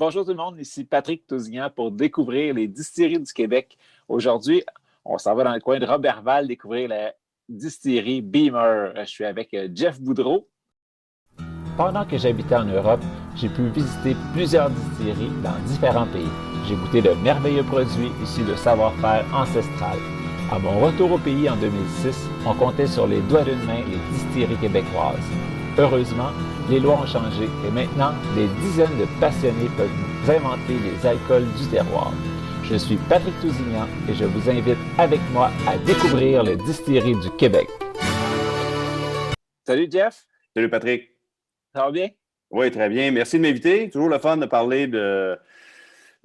Bonjour tout le monde, ici Patrick Tousignan pour découvrir les distilleries du Québec. Aujourd'hui, on s'en va dans le coin de Roberval découvrir la distillerie Beamer. Je suis avec Jeff Boudreau. Pendant que j'habitais en Europe, j'ai pu visiter plusieurs distilleries dans différents pays. J'ai goûté de merveilleux produits issus de savoir-faire ancestral. À mon retour au pays en 2006, on comptait sur les doigts d'une main les distilleries québécoises. Heureusement, les lois ont changé et maintenant, des dizaines de passionnés peuvent inventer les alcools du terroir. Je suis Patrick Tousignan et je vous invite avec moi à découvrir les distilleries du Québec. Salut Jeff. Salut Patrick. Ça va bien? Oui, très bien. Merci de m'inviter. Toujours le fun de parler de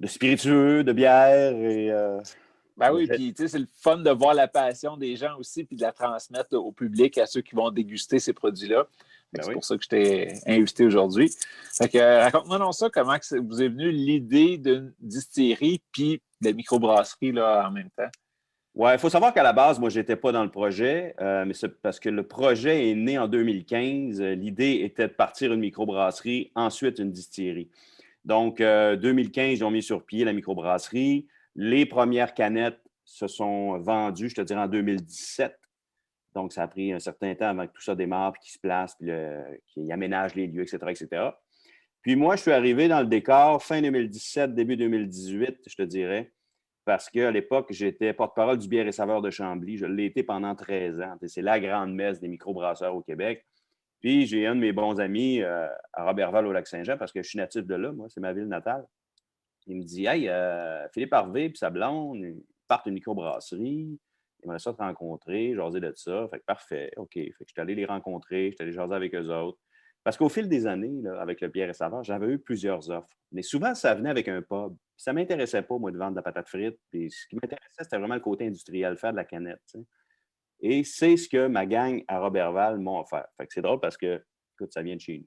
spiritueux, de bière et... Ben oui, puis tu sais, c'est le fun de voir la passion des gens aussi puis de la transmettre au public, à ceux qui vont déguster ces produits-là. C'est pour ça que je t'ai invité aujourd'hui. Fait que raconte-moi donc ça, comment vous est venue l'idée d'une distillerie puis de la microbrasserie là, en même temps? Oui, il faut savoir qu'à la base, moi, je n'étais pas dans le projet, mais c'est parce que le projet est né en 2015. L'idée était de partir une microbrasserie, ensuite une distillerie. Donc, 2015, ils ont mis sur pied la microbrasserie. Les premières canettes se sont vendues, je te dirais, en 2017. Donc, ça a pris un certain temps avant que tout ça démarre, puis qu'il se place, puis qu'il aménage les lieux, etc., etc. Puis moi, je suis arrivé dans le décor fin 2017, début 2018, je te dirais, parce qu'à l'époque, j'étais porte-parole du bière et saveur de Chambly. Je l'ai été pendant 13 ans. C'est la grande messe des microbrasseurs au Québec. Puis j'ai un de mes bons amis à Roberval au Lac-Saint-Jean, parce que je suis natif de là, moi, c'est ma ville natale. Il me dit « Hey, Philippe Harvey et sa blonde, ils partent une microbrasserie. Ils aimeraient ça te rencontrer, jaser de ça. » Fait que parfait, OK. Fait que je suis allé les rencontrer, je suis allé jaser avec eux autres. Parce qu'au fil des années, là, avec le bière et saveur, j'avais eu plusieurs offres. Mais souvent, ça venait avec un pub. Ça ne m'intéressait pas, moi, de vendre de la patate frite. Puis ce qui m'intéressait, c'était vraiment le côté industriel, faire de la canette. Tu sais. Et c'est ce que ma gang à Roberval m'ont offert. Fait que c'est drôle parce que, écoute, ça vient de chez nous.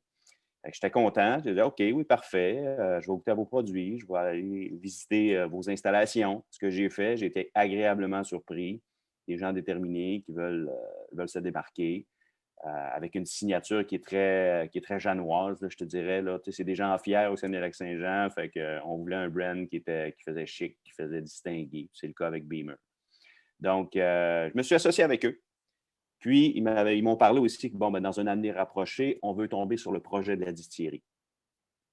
J'étais content. J'ai dit, OK, oui, parfait. Je vais goûter à vos produits. Je vais aller visiter vos installations. Ce que j'ai fait, j'ai été agréablement surpris. Des gens déterminés qui veulent se démarquer avec une signature qui est très janoise, là, je te dirais. Là. C'est des gens fiers au Saguenay-Lac-Saint-Jean. Fait qu'on voulait un brand qui faisait chic, qui faisait distinguer. C'est le cas avec Beamer. Donc, je me suis associé avec eux. Puis, ils m'ont parlé aussi que, dans un avenir rapproché, on veut tomber sur le projet de la distillerie.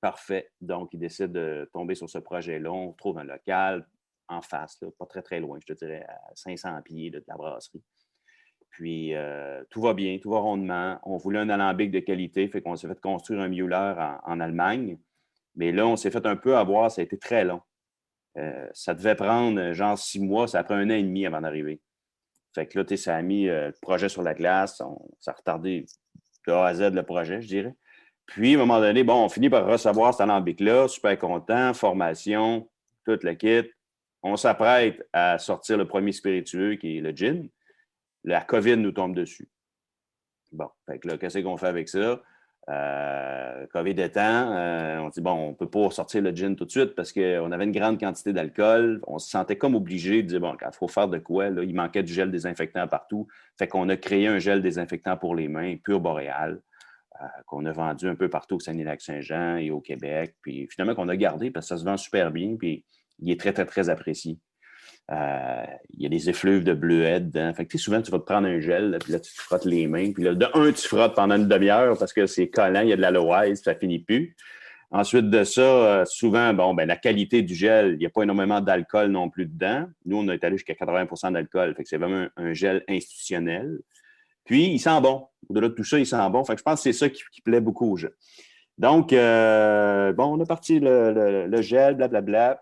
Parfait. Donc, ils décident de tomber sur ce projet-là. On trouve un local en face, là, pas très, très loin, je te dirais, à 500 pieds là, de la brasserie. Puis, tout va bien, tout va rondement. On voulait un alambic de qualité, fait qu'on s'est fait construire un mueller en Allemagne. Mais là, on s'est fait un peu avoir, ça a été très long. Ça devait prendre genre 6 mois, ça a pris 1 an et demi avant d'arriver. Fait que là, ça a mis le projet sur la glace. Ça a retardé de A à Z le projet, je dirais. Puis, à un moment donné, on finit par recevoir cet alambic-là, super content, formation, tout le kit. On s'apprête à sortir le premier spiritueux, qui est le gin. La COVID nous tombe dessus. Bon, fait que là, qu'est-ce qu'on fait avec ça? COVID étant, on dit, on ne peut pas sortir le gin tout de suite parce qu'on avait une grande quantité d'alcool. On se sentait comme obligé de dire, il faut faire de quoi? Là? Il manquait du gel désinfectant partout. Fait qu'on a créé un gel désinfectant pour les mains, pur boréal, qu'on a vendu un peu partout au Saguenay-Lac-Saint-Jean et au Québec. Puis finalement, qu'on a gardé parce que ça se vend super bien. Puis il est très, très, très apprécié. Il y a des effluves de bleuets dedans. Fait que, souvent, tu vas te prendre un gel, là, puis là, tu te frottes les mains. Puis là, tu frottes pendant une demi-heure parce que c'est collant, il y a de l'aloès, ça finit plus. Ensuite de ça, souvent, la qualité du gel, il n'y a pas énormément d'alcool non plus dedans. Nous, on est allé jusqu'à 80 d'alcool. Fait que c'est vraiment un gel institutionnel. Puis, il sent bon. Au-delà de tout ça, il sent bon. Fait que je pense que c'est ça qui plaît beaucoup aux gens. Donc, on a parti le gel, blablabla.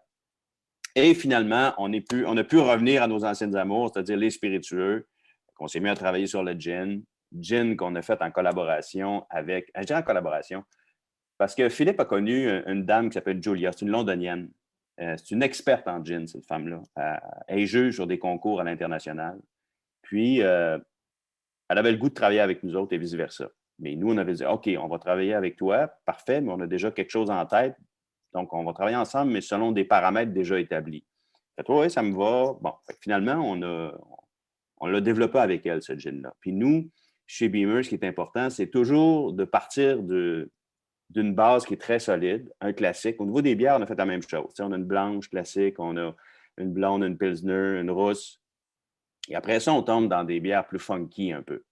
Et finalement, on a pu revenir à nos anciennes amours, c'est-à-dire les spiritueux, qu'on s'est mis à travailler sur le gin. Gin qu'on a fait en collaboration avec... Je dis en collaboration, parce que Philippe a connu une dame qui s'appelle Julia, c'est une londonienne. C'est une experte en gin, cette femme-là. Elle juge sur des concours à l'international. Puis, elle avait le goût de travailler avec nous autres et vice-versa. Mais nous, on avait dit, OK, on va travailler avec toi, parfait, mais on a déjà quelque chose en tête. Donc, on va travailler ensemble, mais selon des paramètres déjà établis. Fait, oui, ça me va. Bon, finalement, on l'a développé avec elle, ce gin-là. Puis nous, chez Beamer, ce qui est important, c'est toujours de partir d'une base qui est très solide, un classique. Au niveau des bières, on a fait la même chose. On a une blanche classique, on a une blonde, une pilsner, une rousse. Et après ça, on tombe dans des bières plus funky un peu.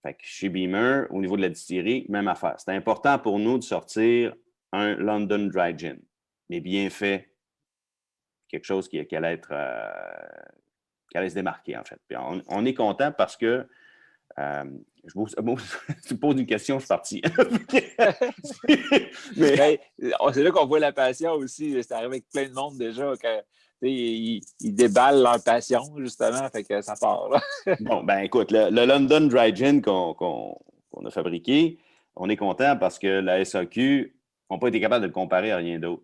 Fait que chez Beamer, au niveau de la distillerie, même affaire. C'était important pour nous de sortir un London Dry Gin, mais bien fait, quelque chose qui allait être, qui allait se démarquer, en fait. Puis on est content parce que tu me poses une question, je suis parti. Mais c'est là qu'on voit la passion aussi. C'est arrivé avec plein de monde déjà que ils déballent leur passion, justement, fait que ça part. Là. Bon, ben écoute, le London Dry Gin qu'on a fabriqué, on est content parce que la SAQ n'a pas été capable de le comparer à rien d'autre.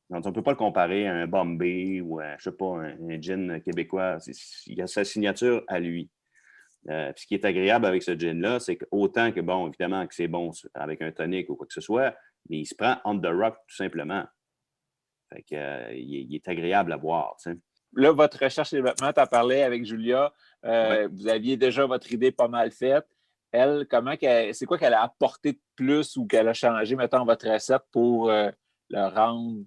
Donc, on ne peut pas le comparer à un Bombay ou à, je sais pas, un gin québécois. Il a sa signature à lui. Puis ce qui est agréable avec ce gin-là, c'est qu'autant que, bon, évidemment, que c'est bon avec un tonic ou quoi que ce soit, mais il se prend on the rock tout simplement. Fait que, il est agréable à boire, tu sais. Là, votre recherche et développement, tu as parlé avec Julia. Ouais. Vous aviez déjà votre idée pas mal faite. Elle, c'est quoi qu'elle a apporté de plus ou qu'elle a changé, mettons, votre recette pour le rendre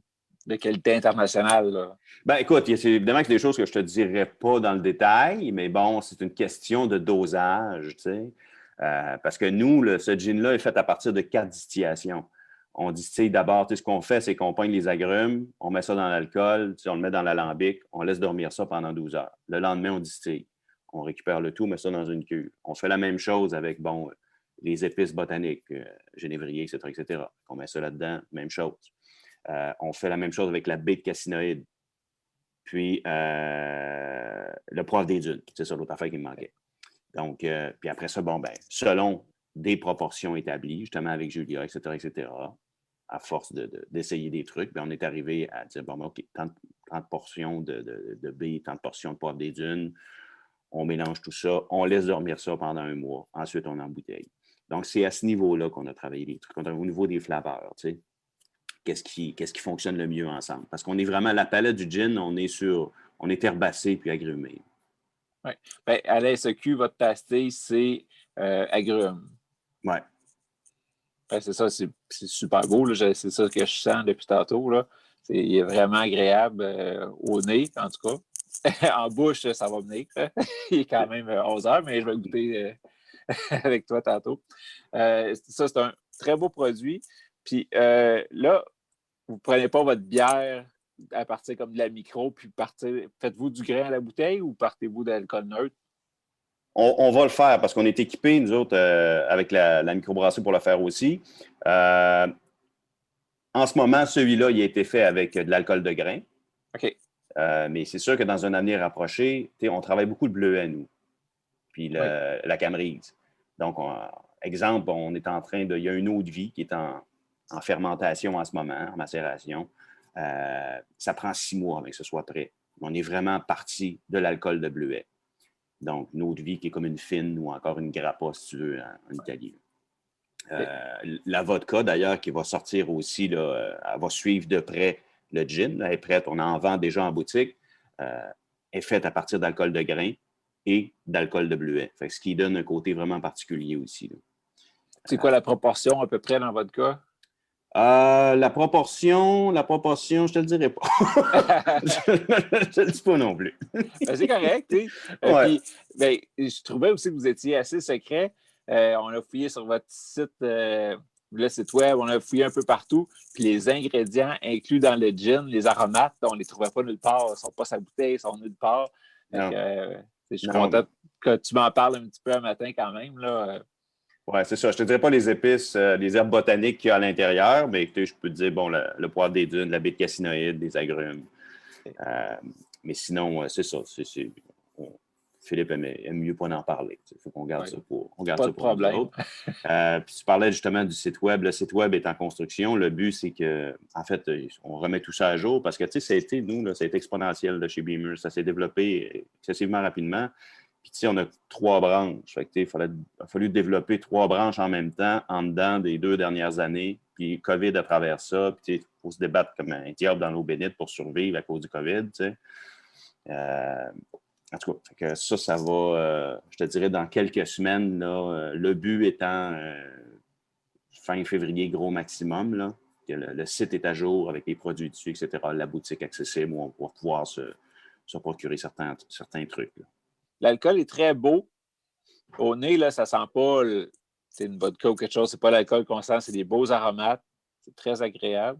de qualité internationale? Là? Ben, écoute, c'est évidemment que c'est des choses que je ne te dirais pas dans le détail, mais bon, c'est une question de dosage, tu sais. Parce que nous, ce gin-là est fait à partir de 4 distillations. On distille d'abord, tu sais, ce qu'on fait, c'est qu'on pogne les agrumes, on met ça dans l'alcool, tu sais, on le met dans l'alambic, on laisse dormir ça pendant 12 heures. Le lendemain, on distille. On récupère le tout, on met ça dans une cuve. On fait la même chose avec, bon, les épices botaniques, génévrier, etc., etc. On met ça là-dedans, même chose. On fait la même chose avec la baie de cassinoïde. Puis le poivre des dunes, c'est ça l'autre affaire qui me manquait. Donc, puis après ça, bon, ben, selon des proportions établies, justement avec Julia, etc., à force d'essayer des trucs, ben, on est arrivé à dire, bon, ben, OK, tant de portions de baies, tant de portions de poivre des dunes, on mélange tout ça, on laisse dormir ça pendant un mois. Ensuite, on embouteille. Donc, c'est à ce niveau-là qu'on a travaillé les trucs, au niveau des flaveurs, tu sais. Qu'est-ce qui fonctionne le mieux ensemble. Parce qu'on est vraiment, la palette du gin, on est herbacé puis agrumé. Oui. Ben, à la SAQ, votre pastille, c'est agrumes. Oui. Ben, c'est ça, c'est super beau. Là. C'est ça que je sens depuis tantôt. Là. Il est vraiment agréable au nez, en tout cas. En bouche, ça va venir. Il est quand même 11 heures, mais je vais goûter avec toi tantôt. Ça, c'est un très beau produit. Puis là, vous ne prenez pas votre bière à partir comme de la micro, puis faites-vous du grain à la bouteille ou partez-vous d'alcool neutre? On va le faire parce qu'on est équipés, nous autres, avec la microbrasserie pour le faire aussi. En ce moment, celui-là, il a été fait avec de l'alcool de grain. OK. Mais c'est sûr que dans un avenir rapproché, on travaille beaucoup le bleuet, nous, puis la camerise. Donc, exemple, on est en train de... Il y a une eau de vie qui est en fermentation en ce moment, en macération. Ça prend 6 mois avant que ce soit prêt. On est vraiment parti de l'alcool de bleuet. Donc, une eau de vie qui est comme une fine ou encore une grappa, si tu veux, en Italie. La vodka, d'ailleurs, qui va sortir aussi, là, elle va suivre de près le gin. Elle est prête, on en vend déjà en boutique. Est faite à partir d'alcool de grain et d'alcool de bleuet. Fait que ce qui donne un côté vraiment particulier aussi. Là. C'est quoi la proportion à peu près dans votre cas? La proportion, je te le dirai pas. Je te le dis pas non plus. Ben, c'est correct, tu sais. Ouais. Puis, ben, je trouvais aussi que vous étiez assez secret. On a fouillé sur votre site, le site web, on a fouillé un peu partout. Puis les ingrédients inclus dans le gin, les aromates, on ne les trouvait pas nulle part. Ils ne sont pas sa bouteille, ils sont nulle part. Je suis content que tu m'en parles un petit peu un matin quand même. Là. Oui, c'est ça. Je ne te dirais pas les épices, les herbes botaniques qu'il y a à l'intérieur, mais écoutez, je peux te dire, bon, le poivre des dunes, la baie de cassinoïde, des agrumes. Mais sinon, c'est ça. Philippe aime mieux pas en parler. Il faut qu'on garde ça pour nous autres. Puis tu parlais justement du site web. Le site web est en construction. Le but, c'est que, en fait, on remet tout ça à jour parce que, tu sais, ça a été exponentiel là, chez Beamer. Ça s'est développé excessivement rapidement. Puis, tu sais, on a 3 branches. Fait que, il a fallu développer 3 branches en même temps, en dedans des 2 dernières années. Puis, COVID à travers ça. Puis, il faut se débattre comme un diable dans l'eau bénite pour survivre à cause du COVID, tu sais. En tout cas, fait que ça va, je te dirais, dans quelques semaines, là, le but étant fin février, gros maximum, là, que le site est à jour avec les produits dessus, etc., la boutique accessible où on va pouvoir se procurer certains trucs. Là. L'alcool est très beau. Au nez, là, ça sent pas c'est une vodka ou quelque chose. C'est pas l'alcool qu'on sent, c'est des beaux aromates. C'est très agréable.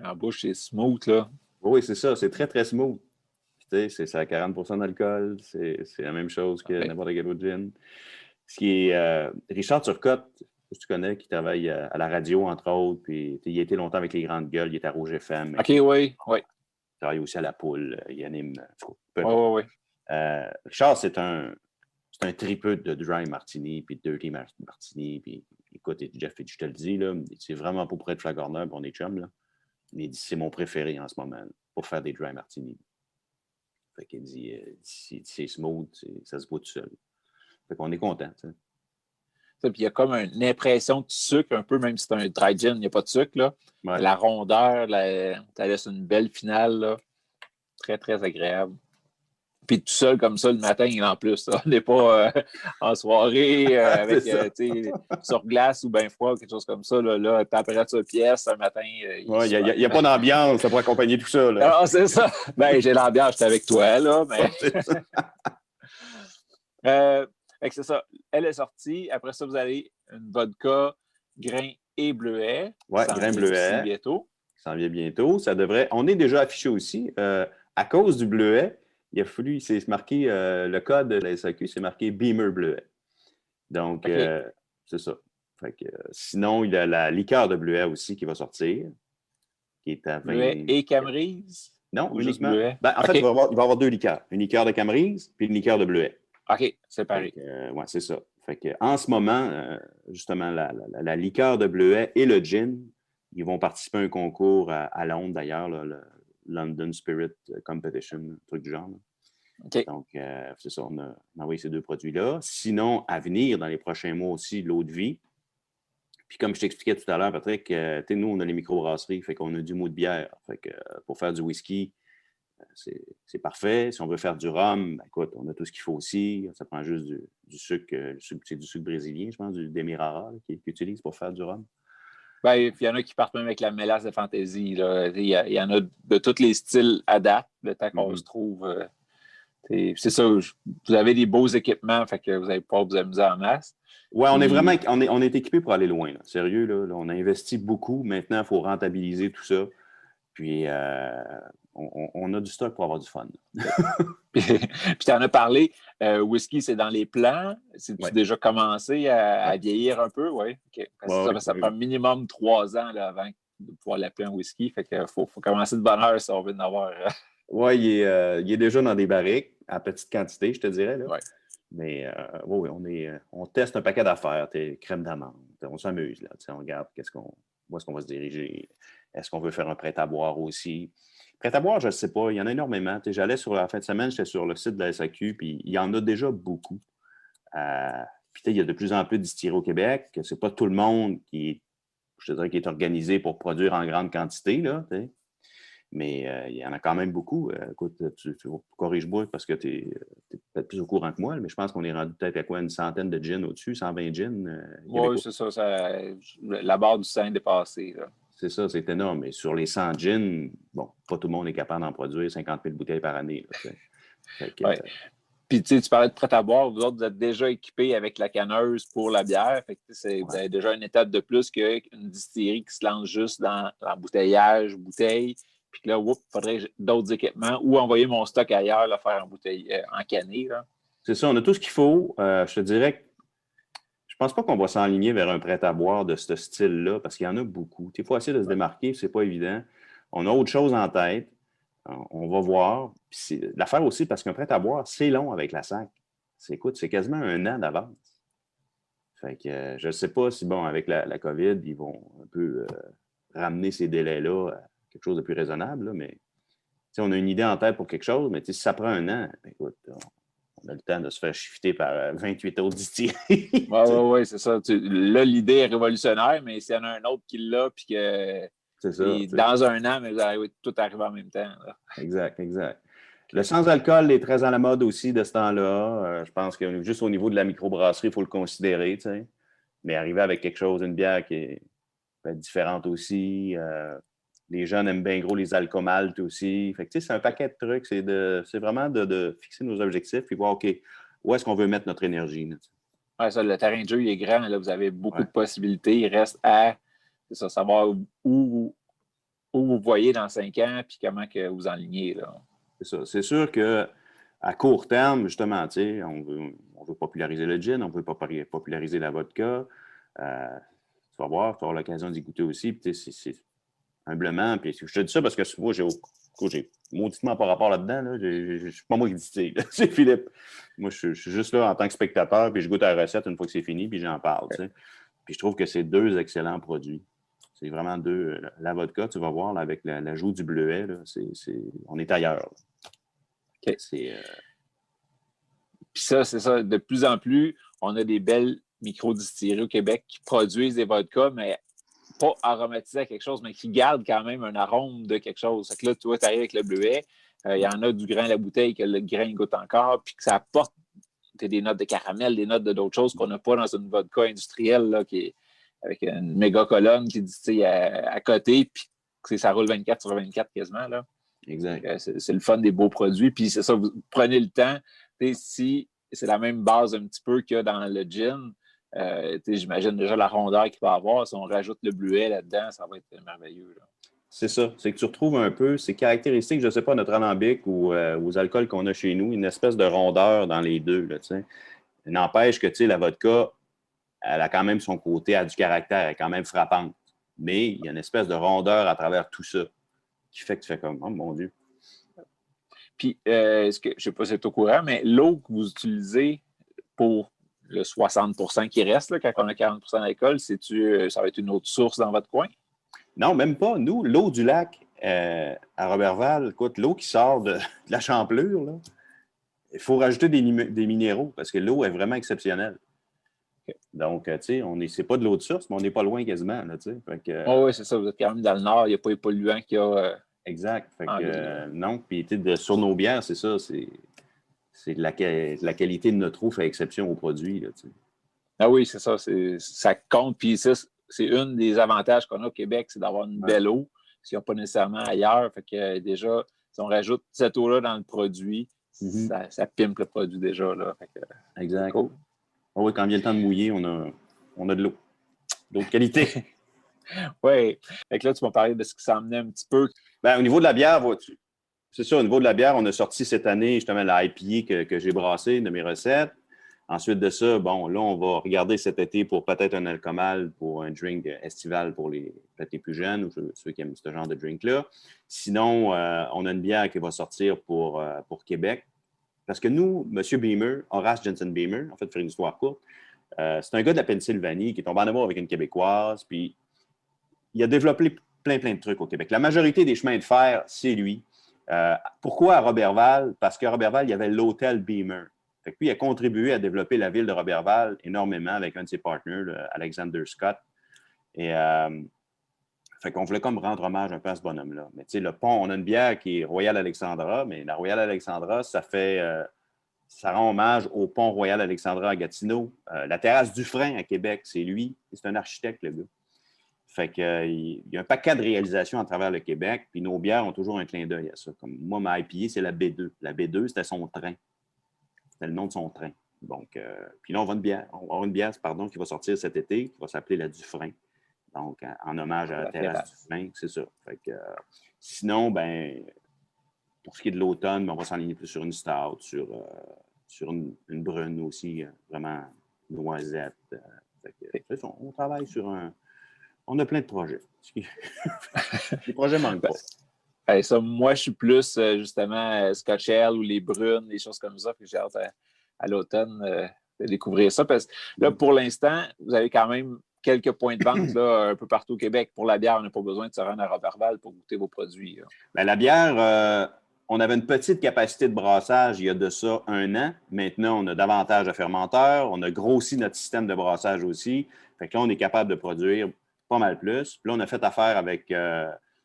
En bouche, c'est smooth, là. Oui, c'est ça. C'est très, très smooth. C'est à 40 d'alcool. C'est la même chose que n'importe quel autre gin. Ce qui est Richard Turcotte, que tu connais, qui travaille à la radio, entre autres, puis il a été longtemps avec les grandes gueules, il est à Rouge FM. OK, oui. Il travaille aussi à La Poule, il anime. Oui. Richard, c'est un tripeux de dry martini, puis de dirty martini, puis écoute, Jeff, je te le dis, là, c'est vraiment pas pour être flagorneur, puis on est chum, là. Mais il dit, c'est mon préféré en ce moment, pour faire des dry martini. Fait qu'il dit, c'est smooth, ça se boit tout seul. Fait qu'on est content, tu sais. Puis il y a comme une impression de sucre, un peu, même si c'est un dry gin, il n'y a pas de sucre, là. Ouais. La rondeur, ça laisse une belle finale, là. Très, très agréable. Puis tout seul comme ça le matin, en plus. Là. On n'est pas en soirée avec sur glace ou bien froid ou quelque chose comme ça. Là, température pièce, un matin. Il n'y a pas d'ambiance pour accompagner tout ça. Là. Ah, c'est ça. Ben, j'ai l'ambiance, j'étais avec toi, là. Mais... c'est ça. Elle est sortie. Après ça, vous avez une vodka, grain et bleuet. Oui, grain bleuet. Bientôt. Ça s'en vient bientôt. Ça devrait... On est déjà affiché aussi. À cause du bleuet, il a fallu, c'est marqué, le code de la SAQ, c'est marqué Beamer Bleuet. Donc, c'est ça. Fait que, sinon, il y a la liqueur de bleuet aussi qui va sortir, qui est à 20... Bleuet et Camerise? Non, uniquement. Ben, en fait, il va y avoir deux liqueurs. Une liqueur de Camerise puis une liqueur de bleuet. OK, c'est pareil. Oui, c'est ça. Fait que, en ce moment, justement, la liqueur de bleuet et le gin, ils vont participer à un concours à Londres, d'ailleurs, là, le London Spirit Competition, un truc du genre. Là. Okay. Donc, c'est ça, on a envoyé ces deux produits-là. Sinon, à venir, dans les prochains mois aussi, l'eau de vie. Puis comme je t'expliquais tout à l'heure, Patrick, nous, on a les microbrasseries, fait qu'on a du mot de bière. Fait que pour faire du whisky, c'est parfait. Si on veut faire du rhum, ben, écoute, on a tout ce qu'il faut aussi. Ça prend juste du sucre, c'est du sucre brésilien, je pense, du Demerara qu'ils utilisent pour faire du rhum. Ben, il y en a qui partent même avec la mélasse de fantaisie. Il y en a de tous les styles à date, le temps qu'on se trouve. C'est ça, vous avez des beaux équipements, fait que vous allez pouvoir vous amuser en masse. Oui, on est vraiment on est équipé pour aller loin. Là. Sérieux, là, on a investi beaucoup. Maintenant, il faut rentabiliser tout ça. Puis, on a du stock pour avoir du fun. Puis tu en as parlé, whisky, c'est dans les plans. C'est-tu déjà commencé à vieillir un peu? Oui. Okay. Ça prend minimum 3 ans là, avant de pouvoir l'appeler un whisky. Fait qu'il faut commencer de bonne heure si on veut en avoir. Oui, il est déjà dans des barriques, à petite quantité, je te dirais. Là. Ouais. Mais on teste un paquet d'affaires, crème d'amande. On s'amuse, là. On regarde où est-ce qu'on va se diriger. Est-ce qu'on veut faire un prêt-à-boire aussi? Prêt-à-boire, je ne sais pas. Il y en a énormément. J'allais sur la fin de semaine, j'étais sur le site de la SAQ, puis il y en a déjà beaucoup. Puis il y a de plus en plus de distilleries au Québec. Ce n'est pas tout le monde qui est organisé pour produire en grande quantité, là, mais il y en a quand même beaucoup. Écoute, tu corrige-moi parce que tu es peut-être plus au courant que moi, mais je pense qu'on est rendu peut-être à quoi, une centaine de gins au-dessus, 120 gins. Oui, c'est ça, la barre du 100 est dépassée. Là. C'est ça, c'est énorme. Et sur les 100 gins, bon, pas tout le monde est capable d'en produire 50 000 bouteilles par année. Puis tu parlais de prêt-à-boire, vous autres, vous êtes déjà équipés avec la canneuse pour la bière. Fait que, vous avez déjà une étape de plus qu'une distillerie qui se lance juste dans l'embouteillage, bouteille. Puis là, il faudrait d'autres équipements ou envoyer mon stock ailleurs, le faire en canné. Là. C'est ça, on a tout ce qu'il faut. Je te dirais que je pense pas qu'on va s'enligner vers un prêt-à-boire de ce style-là parce qu'il y en a beaucoup. Il faut essayer de se démarquer, c'est pas évident. On a autre chose en tête. On va voir. Puis l'affaire aussi, parce qu'un prêt-à-boire, c'est long avec la SAQ. C'est quasiment 1 an d'avance. Fait que je ne sais pas si, bon, avec la COVID, ils vont un peu ramener ces délais-là à quelque chose de plus raisonnable, là, mais on a une idée en tête pour quelque chose, mais si ça prend 1 an, écoute, on a le temps de se faire shifter par 28 autres distilleries. Oui, c'est ça. Là, l'idée est révolutionnaire, mais s'il y en a un autre qui l'a, puis que c'est ça, dans 1 an, mais vous allez tout arriver en même temps. Là. Exact. Le sans-alcool est très à la mode aussi de ce temps-là. Je pense que juste au niveau de la microbrasserie, il faut le considérer, tu sais. Mais arriver avec quelque chose, une bière peut être différente aussi. Les jeunes aiment bien gros les alcomaltes aussi. Fait que, tu sais, c'est un paquet de trucs. C'est vraiment de fixer nos objectifs et voir, OK, où est-ce qu'on veut mettre notre énergie? Là, Ouais, ça, le terrain de jeu, il est grand. Là, vous avez beaucoup ouais, de possibilités. Il reste à savoir où vous voyez dans 5 ans puis comment que vous enlignez. Là. c'est ça. C'est sûr qu'à court terme, justement, tu sais, on veut populariser le gin, on veut populariser la vodka. Tu vas voir, tu vas avoir l'occasion d'y goûter aussi. Puis, c'est humblement. Puis, je te dis ça parce que moi, j'ai mauditement pas rapport là-dedans. Là. C'est pas moi qui dis, c'est Philippe. Moi, je suis juste là en tant que spectateur, puis je goûte à la recette une fois que c'est fini, puis j'en parle. Tu sais. Puis je trouve que c'est 2 excellents produits. C'est vraiment 2. La vodka, tu vas voir, là, avec l'ajout du bleuet, là, on est ailleurs. Okay. Puis ça, c'est ça. De plus en plus, on a des belles micro-distilleries au Québec qui produisent des vodkas, mais pas aromatisés à quelque chose, mais qui gardent quand même un arôme de quelque chose. Fait que là, tu vois, tu arrives avec le bleuet, il y en a du grain à la bouteille que le grain goûte encore, puis que ça apporte des notes de caramel, des notes d'autres choses qu'on n'a pas dans une vodka industrielle là, qui est avec une méga colonne qui distille à côté, puis ça roule 24 sur 24 quasiment. Là. Exact. C'est le fun des beaux produits. Puis c'est ça, vous prenez le temps. Si c'est la même base un petit peu qu'il y a dans le gin, j'imagine déjà la rondeur qu'il va avoir. Si on rajoute le bleuet là-dedans, ça va être merveilleux. Là. C'est ça. C'est que tu retrouves un peu ces caractéristiques, je ne sais pas, notre alambic ou aux alcools qu'on a chez nous, une espèce de rondeur dans les deux. Là, n'empêche que la vodka, elle a quand même son côté, elle a du caractère, elle est quand même frappante. Mais il y a une espèce de rondeur à travers tout ça qui fait que tu fais comme, oh mon Dieu. Puis, est-ce que, je ne sais pas si tu es au courant, mais l'eau que vous utilisez pour le 60 qui reste, là, quand on a 40 d'alcool, ça va être une autre source dans votre coin? Non, même pas. Nous, l'eau du lac à Roberval, écoute, l'eau qui sort de la Champlure, là, il faut rajouter des minéraux parce que l'eau est vraiment exceptionnelle. Donc, tu sais, c'est pas de l'eau de source, mais on n'est pas loin quasiment. Oui, c'est ça. Vous êtes quand même dans le nord. Il n'y a pas les polluants qu'il y a. Exact. Non, puis sur nos bières, c'est ça. C'est la qualité de notre eau fait exception aux produits. Là, ah oui, c'est ça. Ça compte. Puis ça, c'est un des avantages qu'on a au Québec, c'est d'avoir une belle eau, ce qu'il n'y a pas nécessairement ailleurs. Fait que déjà, si on rajoute cette eau-là dans le produit, ça pimpe le produit déjà. Là. Fait que, exact. Cool. Oh oui, quand vient le temps de mouiller, on a de l'eau. D'eau de qualité. Oui. Fait que là, tu m'as parlé de ce qui s'emmenait un petit peu. Bien, au niveau de la bière, vois-tu? C'est ça, au niveau de la bière, on a sorti cette année justement la IPA que j'ai brassée de mes recettes. Ensuite de ça, bon, là, on va regarder cet été pour peut-être un alcomal, pour un drink estival pour peut-être les plus jeunes ou ceux qui aiment ce genre de drink-là. Sinon, on a une bière qui va sortir pour Québec. Parce que nous, M. Beamer, Horace Jensen Beamer, en fait, faire une histoire courte, c'est un gars de la Pennsylvanie qui est tombé en amour avec une Québécoise, puis il a développé plein de trucs au Québec. La majorité des chemins de fer, c'est lui. Pourquoi à Roberval? Parce qu'à Roberval, il y avait l'hôtel Beamer. Fait que lui, il a contribué à développer la ville de Roberval énormément avec un de ses partenaires, Alexander Scott. Et fait qu'on voulait comme rendre hommage un peu à ce bonhomme-là. Mais tu sais, le pont, on a une bière qui est Royal Alexandra, mais la Royal Alexandra, ça rend hommage au pont Royal Alexandra à Gatineau. La terrasse Dufresne à Québec, c'est lui. C'est un architecte, le gars. Fait qu'il y a un paquet de réalisations à travers le Québec, puis nos bières ont toujours un clin d'œil à ça. Comme moi, ma IPA, c'est la B2. La B2, c'était son train. C'était le nom de son train. Donc, puis là, on va avoir une bière, qui va sortir cet été, qui va s'appeler la Dufresne. Donc, en hommage à la terrasse Dufresne, c'est ça. Fait que, sinon, ben, pour ce qui est de l'automne, on va s'enligner plus sur une stout, sur une brune aussi, vraiment noisette. Fait que, on travaille sur on a plein de projets. Les projets manquent pas. Ça, moi, je suis plus, justement, Scotch Ale ou les brunes, des choses comme ça. Puis j'ai hâte à l'automne de découvrir ça. Parce que là, pour l'instant, vous avez quand même quelques points de vente là, un peu partout au Québec. Pour la bière, on n'a pas besoin de se rendre à Roberval pour goûter vos produits. Bien, la bière, on avait une petite capacité de brassage il y a de ça 1 an. Maintenant, on a davantage de fermenteurs. On a grossi notre système de brassage aussi. Fait que là, on est capable de produire pas mal plus. Puis là, on a fait affaire avec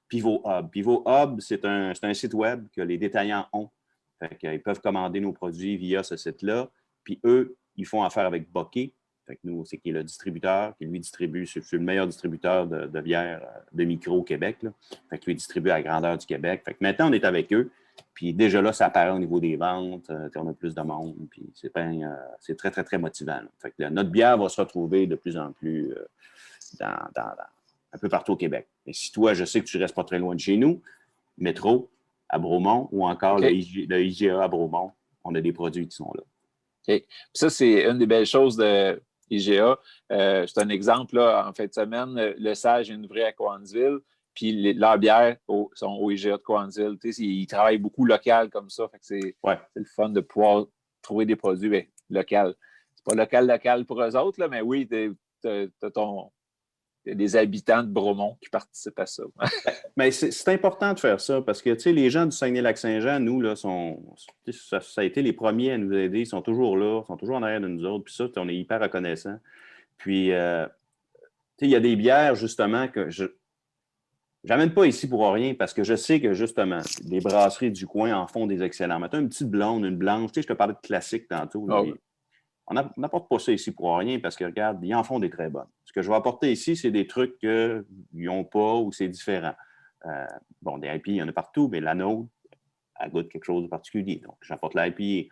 Pivot Hub. Pivot Hub, c'est un site web que les détaillants ont. Fait qu'ils peuvent commander nos produits via ce site-là. Puis eux, ils font affaire avec Bokeh. Fait que nous, c'est qui est le distributeur, qui lui distribue, c'est le meilleur distributeur de bière de micro au Québec. Là. Fait que lui distribue à la grandeur du Québec. Fait que maintenant, on est avec eux. Puis déjà là, ça apparaît au niveau des ventes. On a plus de monde. Puis c'est très, très, très motivant. Là. Fait que notre bière va se retrouver de plus en plus un peu partout au Québec. Et si toi, je sais que tu ne restes pas très loin de chez nous, Métro à Bromont ou encore le IGA à Bromont, on a des produits qui sont là. OK. Puis ça, c'est une des belles choses de IGA. C'est un exemple, là, en fin de semaine, le Sage est ouvré à Cowansville, puis leurs bières sont au IGA de Cowansville. Ils travaillent beaucoup local comme ça. Fait que c'est le fun de pouvoir trouver des produits locaux. C'est pas local pour eux autres, là, mais oui, t'as des habitants de Bromont qui participent à ça. Mais c'est important de faire ça parce que, tu sais, les gens du Saguenay-Lac-Saint-Jean, nous, là, ça a été les premiers à nous aider. Ils sont toujours là, ils sont toujours en arrière de nous autres. Puis ça, on est hyper reconnaissants. Puis, tu sais, il y a des bières, justement, que je n'amène pas ici pour rien parce que je sais que, justement, les brasseries du coin en font des excellents. Mettons une petite blonde, une blanche. Tu sais, je te parlais de classique tantôt. Là, on n'apporte pas ça ici pour rien parce que, regarde, ils en font des très bonnes. Ce que je vais apporter ici, c'est des trucs qu'ils n'ont pas ou c'est différent. Des IPA, il y en a partout, mais la nôtre, elle goûte quelque chose de particulier. Donc, j'apporte l'IPA.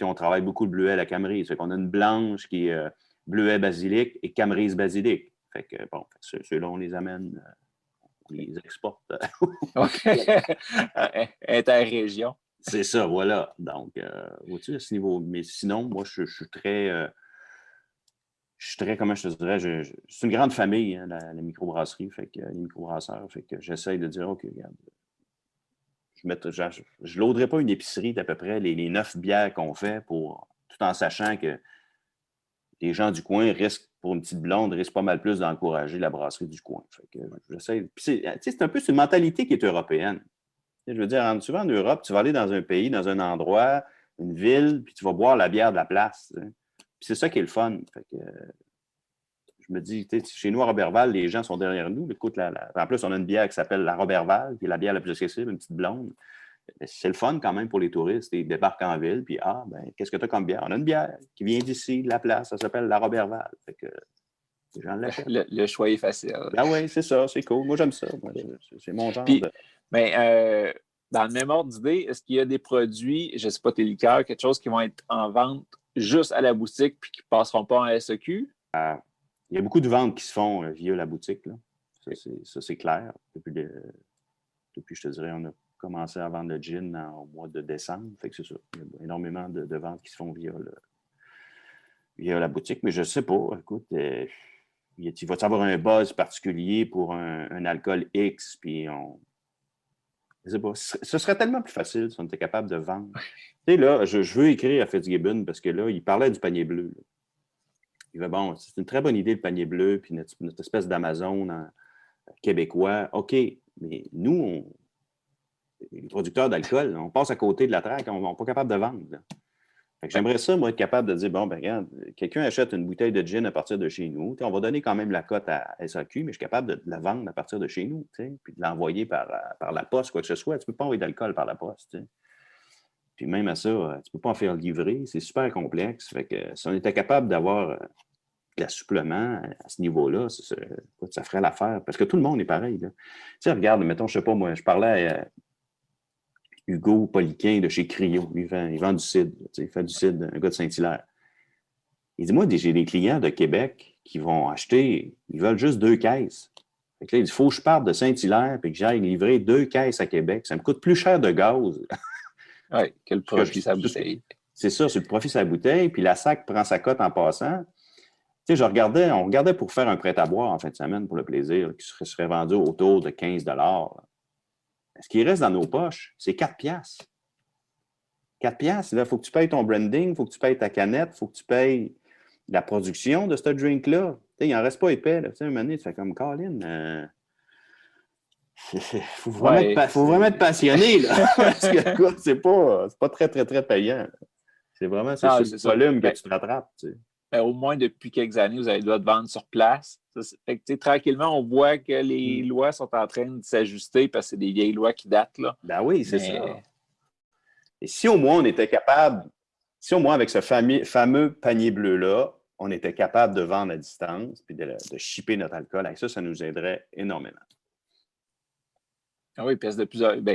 On travaille beaucoup le bleuet à la Camerise. Fait qu'on a une blanche qui est bleuet basilic et Camerise basilic. Fait que, ceux-là, on les amène, on les exporte. OK. Interrégion. C'est ça, voilà. Donc, vois-tu, à ce niveau. Mais sinon, moi, je suis très, comment je te dirais, c'est une grande famille, hein, la microbrasserie, fait que les microbrasseurs, fait que j'essaye de dire, OK, regarde, je loaderai pas une épicerie d'à peu près les 9 bières qu'on fait tout en sachant que les gens du coin risquent, pour une petite blonde, risquent pas mal plus d'encourager la brasserie du coin. Fait que j'essaie. Puis c'est un peu une mentalité qui est européenne. Je veux dire, souvent en Europe, tu vas aller dans un pays, dans un endroit, une ville, puis tu vas boire la bière de la place. Puis c'est ça qui est le fun. Fait que, je me dis, chez nous à Roberval, les gens sont derrière nous. Écoute, en plus, on a une bière qui s'appelle la Roberval, qui est la bière la plus accessible, une petite blonde. C'est le fun quand même pour les touristes. Ils débarquent en ville, puis qu'est-ce que tu as comme bière? On a une bière qui vient d'ici, de la place, ça s'appelle la Roberval. Fait que les gens l'achètent. Le choix est facile. Ah oui, c'est ça, c'est cool. Moi, j'aime ça. C'est mon genre de... Mais dans le même ordre d'idée, est-ce qu'il y a des produits, je ne sais pas, tes liqueurs, quelque chose qui vont être en vente juste à la boutique puis qui ne passeront pas en SEQ? Il y a beaucoup de ventes qui se font via la boutique. Là. Ça, c'est clair. Depuis, je te dirais, on a commencé à vendre le gin au mois de décembre. Fait que c'est ça. Il y a énormément de ventes qui se font via la boutique. Mais je ne sais pas. Écoute, il va y avoir un buzz particulier pour un alcool X, puis je sais pas. Ce serait tellement plus facile si on était capable de vendre. Tu sais, là, je veux écrire à Fitzgibbon parce que là, il parlait du panier bleu. Là. Il va c'est une très bonne idée, le panier bleu, puis notre espèce d'Amazon québécois. OK, mais nous, les producteurs d'alcool, on passe à côté de la traque, on n'est pas capable de vendre. Fait que j'aimerais ça, moi, être capable de dire, regarde, quelqu'un achète une bouteille de gin à partir de chez nous, on va donner quand même la cote à SAQ, mais je suis capable de la vendre à partir de chez nous, puis de l'envoyer par la poste, quoi que ce soit. Tu ne peux pas envoyer d'alcool par la poste. Puis même à ça, tu ne peux pas en faire livrer. C'est super complexe. Fait que si on était capable d'avoir de l'assoupllement à ce niveau-là, ça ferait l'affaire. Parce que tout le monde est pareil. Tu sais, regarde, mettons, je ne sais pas, moi, je parlais à Hugo Poliquin de chez Cryo. Il vend du cidre. Il fait du cidre, un gars de Saint-Hilaire. Il dit, moi, j'ai des clients de Québec qui vont acheter, ils veulent juste 2 caisses. Fait que là, il dit, il faut que je parte de Saint-Hilaire et que j'aille livrer 2 caisses à Québec. Ça me coûte plus cher de gaz. Oui, quel profit sa bouteille. C'est ça, c'est le profit sa bouteille, puis la SAC prend sa cote en passant. Tu sais, on regardait pour faire un prêt-à-boire en fin de semaine pour le plaisir, qui serait vendu autour de 15 $. Ce qui reste dans nos poches, c'est 4 $. 4 $, là, il faut que tu payes ton branding, il faut que tu payes ta canette, il faut que tu payes la production de ce drink-là. Tu sais, il n'en reste pas épais. Là. Tu sais, un moment donné, tu fais comme Colin. Faut vraiment être passionné, là. Parce que, écoute, c'est pas très, très, très payant. C'est vraiment sur le volume que tu te rattrapes. Tu sais. Au moins, depuis quelques années, vous avez le droit de vendre sur place. Fait que, tranquillement, on voit que les lois sont en train de s'ajuster parce que c'est des vieilles lois qui datent. Là. Ben oui, c'est ça. Et si au moins on était capable, si au moins avec ce fameux panier bleu-là, on était capable de vendre à distance puis de shipper notre alcool, avec ça, ça nous aiderait énormément. Ah oui, puis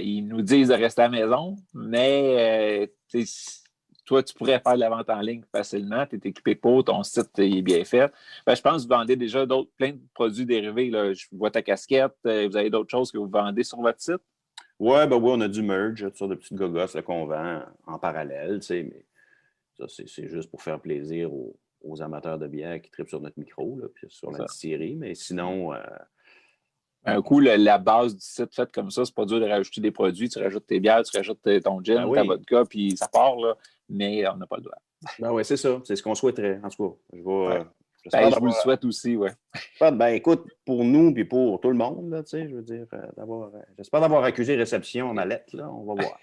ils nous disent de rester à la maison, mais toi, tu pourrais faire de la vente en ligne facilement. Tu es équipé pour, ton site est bien fait. Je pense que vous vendez déjà plein de produits dérivés. Là. Je vois ta casquette. Vous avez d'autres choses que vous vendez sur votre site? Oui, on a du merge, toutes sortes de petites gogosses qu'on vend en parallèle, mais ça, c'est juste pour faire plaisir aux amateurs de bière qui trippent sur notre micro, là, puis sur la distillerie. Mais sinon. Un coup, la base du site faite comme ça, c'est pas dur de rajouter des produits. Tu rajoutes tes bières, tu rajoutes ton gin, ta vodka, puis ça part, là. Mais on n'a pas le droit. Ben oui, c'est ça. C'est ce qu'on souhaiterait. En tout cas, je je vous le souhaite aussi, oui. Ben écoute, pour nous puis pour tout le monde, là, je veux dire, j'espère d'avoir accusé réception en lettre, là. On va voir.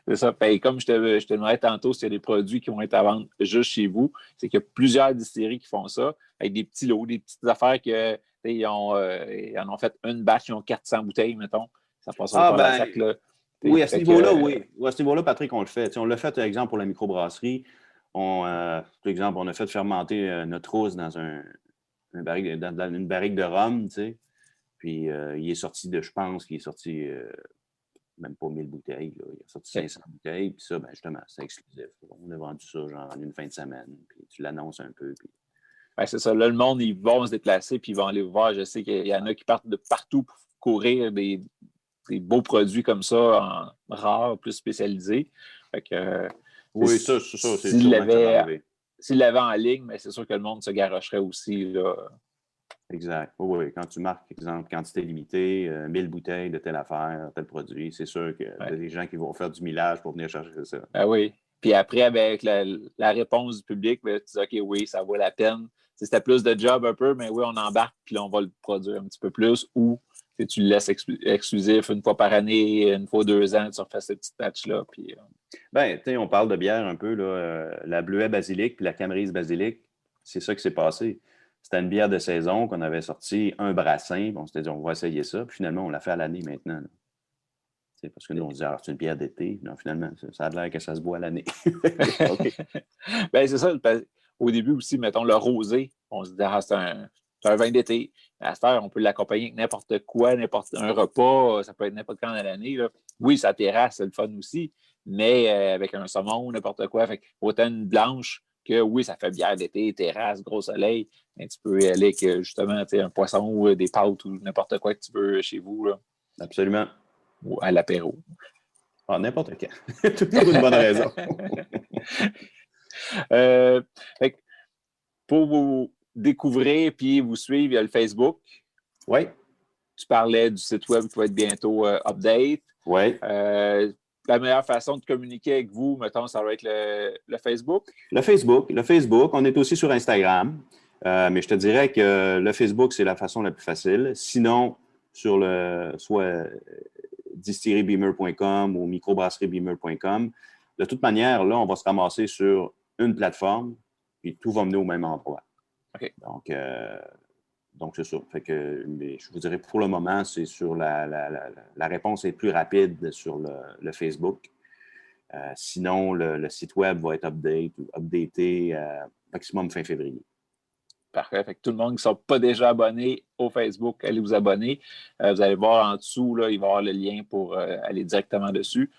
C'est ça. Comme je te demandais tantôt s'il y a des produits qui vont être à vendre juste chez vous, c'est qu'il y a plusieurs distilleries qui font ça, avec des petits lots, des petites affaires que ils en ont fait une batch, ils ont 400 bouteilles, mettons. Ça passe pas dans le sac, là. Oui, à ce niveau-là, oui. À ce niveau-là, Patrick, on le fait. On l'a fait, par exemple, pour la microbrasserie. Par exemple, on a fait fermenter notre rousse dans une barrique de rhum, tu sais. Puis il est sorti je pense qu'il est sorti même pas 1000 bouteilles. Là. Il est sorti 500 bouteilles. Puis ça, justement, c'est exclusif. On a vendu ça genre en une fin de semaine. Puis tu l'annonces un peu. Puis... c'est ça. Là, le monde, ils vont se déplacer puis ils vont aller voir. Je sais qu'il y en a qui partent de partout pour courir des beaux produits comme ça, en rares, plus spécialisés. Fait que, oui, ça, c'est sûr. S'il l'avait en ligne, mais c'est sûr que le monde se garocherait aussi. Là. Exact. Oui. Quand tu marques, par exemple, quantité limitée, 1000 bouteilles de telle affaire, tel produit, c'est sûr qu'il y a des gens qui vont faire du millage pour venir chercher ça. Ah oui. Puis après, avec la réponse du public, tu dis OK, oui, ça vaut la peine. C'était plus de job un peu, mais oui, on embarque, puis là, on va le produire un petit peu plus. Ou tu le laisses exclusif une fois par année, une fois 2 ans, tu refais cette petite patch-là. Puis, on parle de bière un peu, là, la Bleuet Basilic puis la Camerise Basilic, c'est ça qui s'est passé. C'était une bière de saison qu'on avait sorti un brassin. On s'était dit, on va essayer ça. Puis finalement, on l'a fait à l'année maintenant. Parce que nous, on se dit, c'est une bière d'été. Non, finalement, ça a l'air que ça se boit à l'année. C'est ça. Au début aussi, mettons, le rosé, on se dit, c'est un vin d'été. À cette heure, on peut l'accompagner avec n'importe quoi, n'importe un repas. Ça peut être n'importe quand dans l'année. Là. Oui, ça terrasse, c'est le fun aussi. Mais avec un saumon, n'importe quoi. Fait autant une blanche que oui, ça fait bière d'été, terrasse, gros soleil. Mais tu peux y aller avec justement un poisson ou des pâtes ou n'importe quoi que tu veux chez vous. Là. Absolument. Ou à l'apéro. Ah, n'importe quand. Pour une bonne raison. Pour vous découvrir puis vous suivre, il y a le Facebook. Oui. Tu parlais du site web qui va être bientôt update. Oui. La meilleure façon de communiquer avec vous, mettons, ça va être le Facebook? Le Facebook. On est aussi sur Instagram. Mais je te dirais que le Facebook, c'est la façon la plus facile. Sinon, sur soit distillerybeamer.com ou microbrasseriebeamer.com, de toute manière, là, on va se ramasser sur une plateforme, puis tout va mener au même endroit. OK. Donc c'est ça. Fait que, mais je vous dirais, pour le moment, c'est sur la réponse est plus rapide sur le Facebook. Sinon, le site web va être updaté maximum fin février. Parfait. Fait que tout le monde qui ne sont pas déjà abonnés au Facebook, allez vous abonner. Vous allez voir en dessous, là, il va y avoir le lien pour aller directement dessus.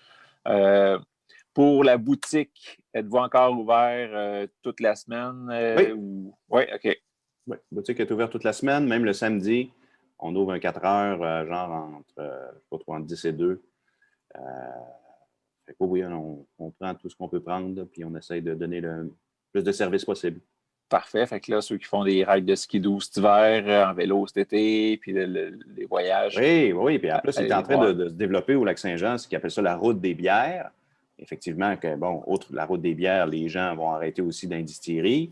Pour la boutique, êtes-vous encore ouvert toute la semaine? Oui. Oui, OK. Oui, la boutique est ouverte toute la semaine, même le samedi. On ouvre un 4 heures, genre entre 10 et 2. Fait que oui, on prend tout ce qu'on peut prendre, puis on essaye de donner le plus de services possible. Parfait. Fait que là, ceux qui font des rides de ski doux cet hiver, en vélo cet été, puis les voyages. Oui. Puis en plus, il est en train de se développer au Lac-Saint-Jean, ce qu'ils appellent ça la route des bières. Effectivement, outre la route des bières, les gens vont arrêter aussi dans les distilleries.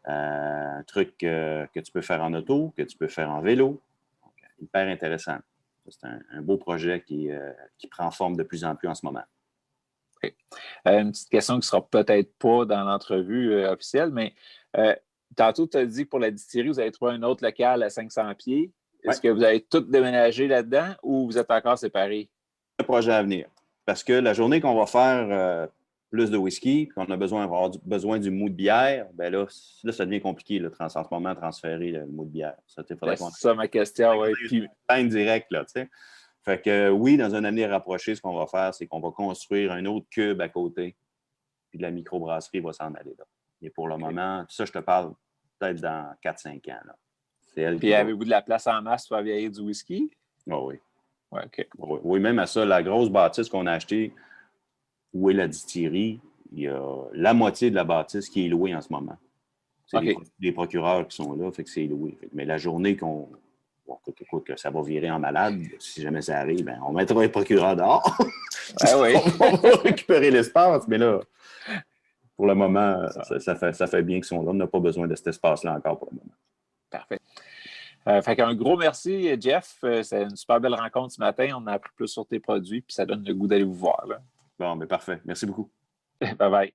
Un truc que tu peux faire en auto, que tu peux faire en vélo. Donc, hyper intéressant. C'est un beau projet qui prend forme de plus en plus en ce moment. Okay. Une petite question qui ne sera peut-être pas dans l'entrevue officielle, mais tantôt, tu as dit que pour la distillerie, vous avez trouvé un autre local à 500 pieds. Est-ce que vous avez tout déménagé là-dedans ou vous êtes encore séparés? Un projet à venir. parce que la journée qu'on va faire plus de whisky, puis qu'on a besoin du mou de bière, bien là, ça devient compliqué, en ce moment, transférer le mou de bière. C'est ça ma question, oui. Puis... direct, là, tu sais. Fait que oui, dans un avenir rapproché, ce qu'on va faire, c'est qu'on va construire un autre cube à côté, puis la microbrasserie va s'en aller là. Et pour le moment, ça, je te parle peut-être dans 4-5 ans. Là. Puis avez-vous de la place en masse pour vieillir du whisky? Oh, oui. Ouais, OK. Oui, même à ça, la grosse bâtisse qu'on a achetée, où est la distillerie, il y a la moitié de la bâtisse qui est louée en ce moment. C'est des procureurs qui sont là, fait que c'est loué. Mais la journée qu'on... Bon, écoute, que ça va virer en malade, si jamais ça arrive, ben, on mettra les procureurs dehors. Oui. On va récupérer l'espace, mais là, pour le moment, ça fait bien qu'ils sont là. On n'a pas besoin de cet espace-là encore pour le moment. Parfait. Fait qu'un gros merci, Jeff. C'est une super belle rencontre ce matin. On a appris plus sur tes produits, puis ça donne le goût d'aller vous voir. Là. Bon, mais parfait. Merci beaucoup. Bye-bye.